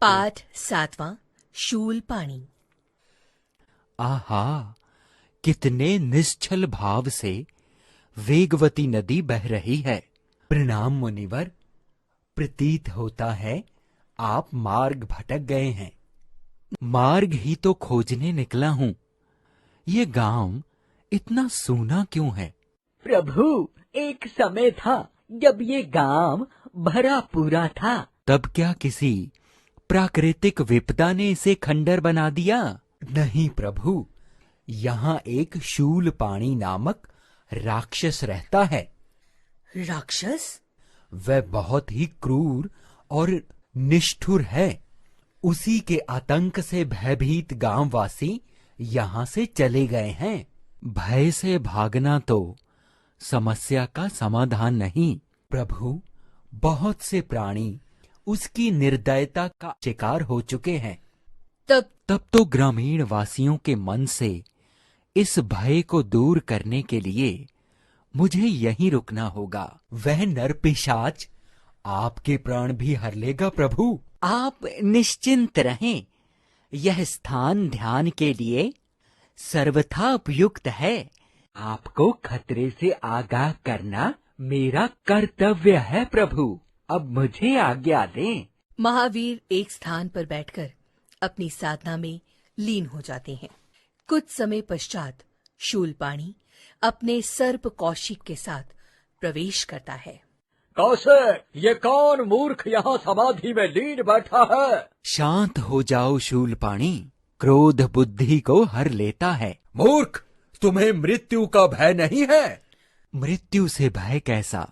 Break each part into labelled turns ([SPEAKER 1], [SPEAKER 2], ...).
[SPEAKER 1] पाठ 7वां शूल पाणी।
[SPEAKER 2] आहा, कितने निश्चल भाव से वेगवती नदी बह रही है। प्रणाम मुनिवर, प्रतीत होता है आप मार्ग भटक गए हैं। मार्ग ही तो खोजने निकला हूं। ये गांव इतना सूना क्यों है?
[SPEAKER 3] प्रभु, एक समय था जब ये गांव भरा पूरा था।
[SPEAKER 2] तब क्या किसी प्राकृतिक विपदा ने इसे खंडर बना दिया? नहीं प्रभु, यहाँ एक शूल पाणी नामक राक्षस रहता है।
[SPEAKER 1] राक्षस?
[SPEAKER 2] वह बहुत ही क्रूर और निष्ठुर है। उसी के आतंक से भयभीत गांववासी यहाँ से चले गए हैं। भय से भागना तो समस्या का समाधान नहीं प्रभु। बहुत से प्राणी उसकी निर्दयता का शिकार हो चुके हैं। तब तो ग्रामीण वासियों के मन से इस भय को दूर करने के लिए मुझे यहीं रुकना होगा। वह नरपिशाच आपके प्राण भी हर लेगा प्रभु।
[SPEAKER 3] आप निश्चिंत रहें, यह स्थान ध्यान के लिए सर्वथा उपयुक्त है। आपको खतरे से आगाह करना मेरा कर्तव्य है प्रभु। अब मुझे आज्ञा दें।
[SPEAKER 1] महावीर एक स्थान पर बैठकर अपनी साधना में लीन हो जाते हैं। कुछ समय पश्चात शूलपाणी अपने सर्प कौशिक के साथ प्रवेश करता है।
[SPEAKER 3] कौशिक, ये कौन मूर्ख यहाँ समाधि में लीन बैठा है?
[SPEAKER 2] शांत हो जाओ शूलपाणी, क्रोध बुद्धि को हर लेता है। मूर्ख, तुम्हें मृत्यु का भय नहीं है? मृत्यु से भय कैसा?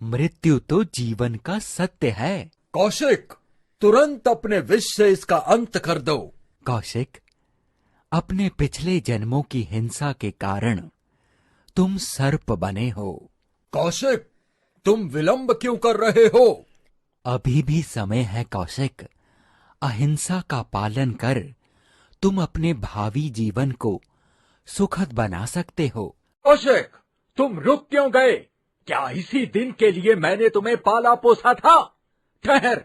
[SPEAKER 2] मृत्यु तो जीवन का सत्य है।
[SPEAKER 4] कौशिक, तुरंत अपने विष से इसका अंत कर दो।
[SPEAKER 2] कौशिक, अपने पिछले जन्मों की हिंसा के कारण तुम सर्प बने हो।
[SPEAKER 4] कौशिक, तुम विलंब क्यों कर रहे हो?
[SPEAKER 2] अभी भी समय है कौशिक। अहिंसा का पालन कर तुम अपने भावी जीवन को सुखद बना सकते हो।
[SPEAKER 3] कौशिक, तुम रुक क्यों गए? क्या इसी दिन के लिए मैंने तुम्हें पाला पोसा था? ठहर,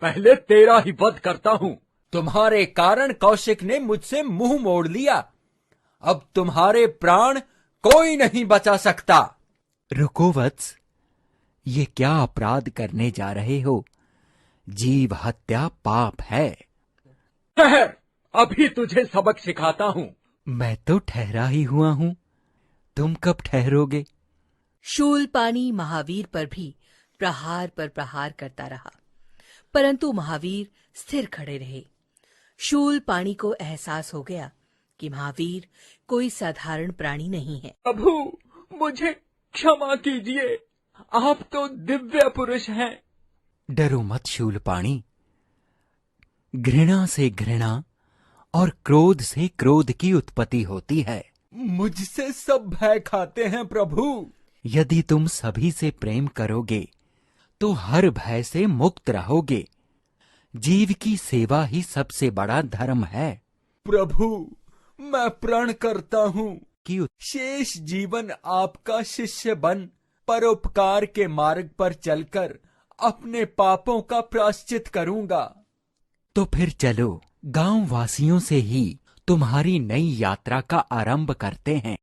[SPEAKER 3] पहले तेरा ही वध करता हूँ।
[SPEAKER 4] तुम्हारे कारण कौशिक ने मुझसे मुंह मोड़ लिया। अब तुम्हारे प्राण कोई नहीं बचा सकता।
[SPEAKER 2] रुको वत्स, ये क्या अपराध करने जा रहे हो? जीव हत्या पाप है।
[SPEAKER 3] ठहर, अभी तुझे सबक सिखाता हूँ।
[SPEAKER 2] मैं तो ठहरा ही हुआ हूं, तुम कब ठहरोगे?
[SPEAKER 1] शूलपाणी महावीर पर भी प्रहार पर प्रहार करता रहा, परंतु महावीर स्थिर खड़े रहे। शूलपाणी को एहसास हो गया कि महावीर कोई साधारण प्राणी नहीं है।
[SPEAKER 3] प्रभु, मुझे क्षमा कीजिए, आप तो दिव्य पुरुष हैं।
[SPEAKER 2] डरो मत शूलपाणी। घृणा से घृणा और क्रोध से क्रोध की उत्पत्ति होती है।
[SPEAKER 4] मुझसे सब भय खाते हैं प्रभु।
[SPEAKER 2] यदि तुम सभी से प्रेम करोगे तो हर भय से मुक्त रहोगे। जीव की सेवा ही सबसे बड़ा धर्म है।
[SPEAKER 4] प्रभु, मैं प्रण करता हूँ कि शेष जीवन आपका शिष्य बन परोपकार के मार्ग पर चलकर अपने पापों का प्रायश्चित करूंगा।
[SPEAKER 2] तो फिर चलो, गांव वासियों से ही तुम्हारी नई यात्रा का आरंभ करते हैं।